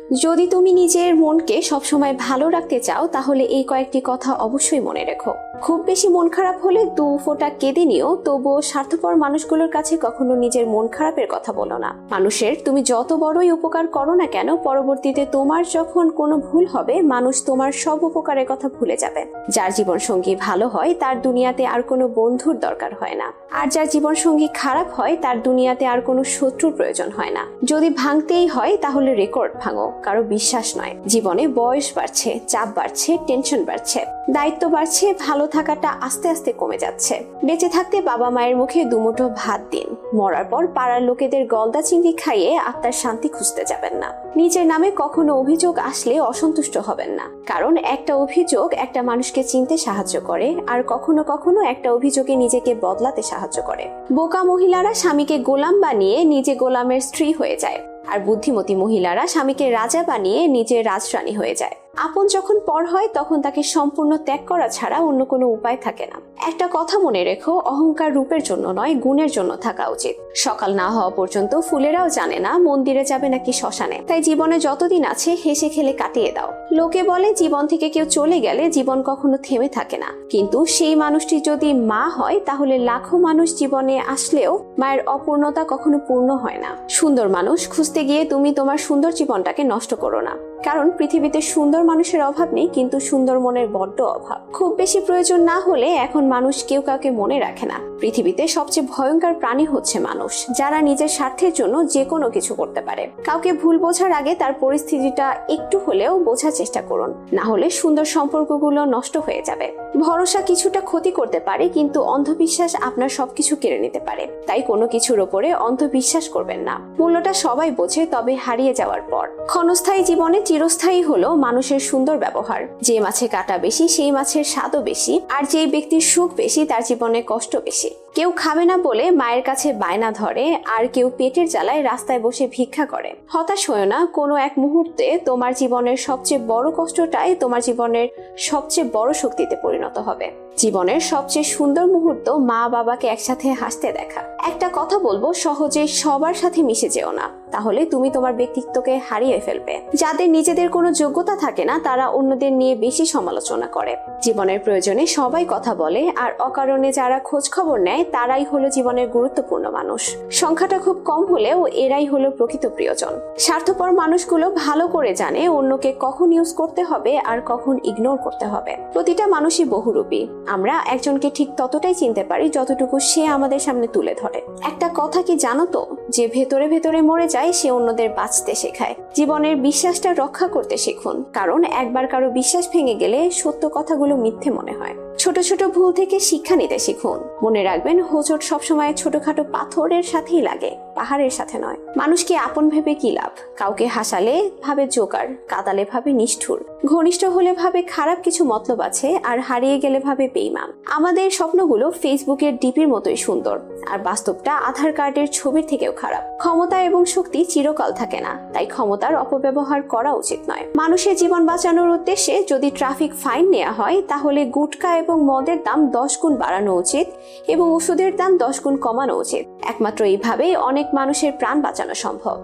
যদি তুমি নিজের মনকে সবসময় ভালো রাখতে চাও তাহলে এই কয়েকটি কথা অবশ্যই মনে রেখো। খুব বেশি মন খারাপ হলে 2 ফোঁটা কেঁদে নিও, তবুও স্বার্থপর মানুষগুলোর কাছে কখনো নিজের মন খারাপের কথা বলো না। মানুষের তুমি যত বড়ই উপকার করো না কেন, পরবর্তীতে তোমার যখন কোনো ভুল হবে মানুষ তোমার সব উপকারের কথা ভুলে যাবে। যার জীবন সঙ্গী ভালো হয় তার দুনিয়াতে আর কোনো বন্ধুর দরকার হয় না, আর যার জীবন সঙ্গী খারাপ হয় তার দুনিয়াতে আর কোনো শত্রুর প্রয়োজন হয় না। যদি ভাঙতেই হয় তাহলে রেকর্ড ভাঙো, কারো বিশ্বাস নয়। জীবনে বয়স বাড়ছে, চাপ বাড়ছে, টেনশন বাড়ছে, দায়িত্ব বাড়ছে, ভালো থাকাটা আস্তে আস্তে কমে যাচ্ছে। বেঁচে থাকতে বাবা মায়ের মুখে দুমুঠো ভাত দিন, মরার পর পাড়ার লোকেদের গলদা চিংড়ি খাইয়ে আত্মার শান্তি খুঁজতে যাবেন না। নিজের নামে কখনো অভিযোগ আসলে অসন্তুষ্ট হবেন না, কারণ একটা অভিযোগ একটা মানুষকে চিনতে সাহায্য করে, আর কখনো কখনো একটা অভিযোগে নিজেকে বদলাতে সাহায্য করে। বোকা মহিলারা স্বামীকে গোলাম বানিয়ে নিজে গোলামের স্ত্রী হয়ে যায়, আর বুদ্ধিমতী মহিলারা স্বামীকে রাজা বানিয়ে নিজে রাজরানী হয়ে যায়। আপন যখন পর হয় তখন তাকে সম্পূর্ণ ত্যাগ করা ছাড়া অন্য কোনো উপায় থাকে না। একটা কথা মনে রেখো, অহংকার রূপের জন্য নয়, গুণের জন্য থাকা উচিত। সকাল না হওয়া পর্যন্ত ফুলেরাও জানে না মন্দিরে যাবে নাকি শ্মশানে। তাই জীবনে যতদিন আছে হেসে খেলে কাটিয়ে দাও। লোকে বলে জীবন থেকে কেউ চলে গেলে জীবন কখনো থেমে থাকে না, কিন্তু সেই মানুষটি যদি মা হয় তাহলে লাখো মানুষ জীবনে আসলেও মায়ের অপূর্ণতা কখনো পূর্ণ হয় না। সুন্দর মানুষ খুঁজতে গিয়ে তুমি তোমার সুন্দর জীবনটাকে নষ্ট করো না, কারণ পৃথিবীতে সুন্দর মানুষের অভাব নেই, কিন্তু সুন্দর মনের বড্ড অভাব। খুব বেশি প্রয়োজন না হলে এখন মানুষ কেউ কাউকে মনে রাখে না। পৃথিবীতে সবচেয়ে ভয়ঙ্কর প্রাণী হচ্ছে মানুষ, যারা নিজের স্বার্থের জন্য যে কোনো কিছু করতে পারে। কাউকে ভুল বোঝার আগে তার পরিস্থিতিটা একটু হলেও বোঝার চেষ্টা করুন, না হলে সুন্দর সম্পর্কগুলো নষ্ট হয়ে যাবে। ভরসা কিছুটা ক্ষতি করতে পারে, কিন্তু অন্ধবিশ্বাস আপনার সবকিছু কেড়ে নিতে পারে। তাই কোনো কিছুর ওপরে অন্ধবিশ্বাস করবেন না। মূল্যটা সবাই বোঝে, তবে হারিয়ে যাওয়ার পর। ক্ষণস্থায়ী জীবনে চিরস্থায়ী হলো মানুষের সুন্দর ব্যবহার। যে মাছে কাঁটা বেশি সেই মাছের স্বাদও বেশি, আর যে ব্যক্তির সুখ বেশি তার জীবনে কষ্ট বেশি। কেউ খাবে না বলে মায়ের কাছে বায়না ধরে, আর কেউ পেটের জ্বালায় রাস্তায় বসে ভিক্ষা করে। হতাশ হয়ো না, কোনো এক মুহূর্তে তোমার জীবনের সবচেয়ে বড় কষ্টটাই তোমার জীবনের সবচেয়ে বড় শক্তিতে পরিণত হবে। জীবনের সবচেয়ে সুন্দর মুহূর্ত মা বাবাকে একসাথে হাসতে দেখা। একটা কথা বলবো, সহজে সবার সাথে মিশে যেও না, তাহলে তুমি তোমার ব্যক্তিত্বকে হারিয়ে ফেলবে। যাদের নিজেদের কোনো যোগ্যতা থাকে না তারা অন্যদের নিয়ে বেশি সমালোচনা করে। জীবনের প্রয়োজনে সবাই কথা বলে, আর অকারণে যারা খোঁজ খবর নেয় তারাই হলো জীবনের গুরুত্বপূর্ণ মানুষ। সংখ্যাটা খুব কম হলেও এরাই হলো প্রকৃত প্রিয়জন। স্বার্থপর মানুষগুলো ভালো করে জানে অন্যকে কখন ইউজ করতে হবে আর কখন ইগনোর করতে হবে। প্রতিটা মানুষই বহুরূপী। আমরা একজনকে ঠিক ততটাই চিনতে পারি যতটুকু সে আমাদের সামনে তুলে ধরে। একটা কথা কি জানো তো, যে ভেতরে ভেতরে মরে যায় সে অন্যদের বাঁচতে শেখায়। জীবনের বিশ্বাসটা রক্ষা করতে শিখুন, কারণ একবার কারো বিশ্বাস ভেঙে গেলে সত্য কথাগুলো মিথ্যে মনে হয়। ছোট ছোট ভুল থেকে শিক্ষা নিতে শিখুন। মনে রাখবেন, হোঁচট সবসময় ছোটখাটো পাথরের সাথেই লাগে, পাহাড়ের সাথে নয়। মানুষকে আপন ভেবে কি লাভ? কাউকে হাসালে ভাবে জোকার, কাঁদালে ভাবে নিষ্ঠুর, ঘনিষ্ঠ হলে ভাবে খারাপ কিছু মতলব আছে, আর হারিয়ে গেলে ভাবে বেঈমান। আমাদের স্বপ্নগুলো ফেসবুকের ডিপির মতোই সুন্দর, আর বাস্তবটা আধার কার্ডের ছবির থেকেও খারাপ। ক্ষমতা এবং শক্তি চিরকাল থাকে না, তাই ক্ষমতার অপব্যবহার করা উচিত নয়। মানুষের জীবন বাঁচানোর উদ্দেশ্যে যদি ট্রাফিক ফাইন নেওয়া হয় তাহলে গুটখা এবং মদের দাম 10 গুণ বাড়ানো উচিত এবং ওষুধের দাম 10 গুণ কমানো উচিত। একমাত্র এইভাবেই অনেক মানুষের প্রাণ বাঁচানো সম্ভব।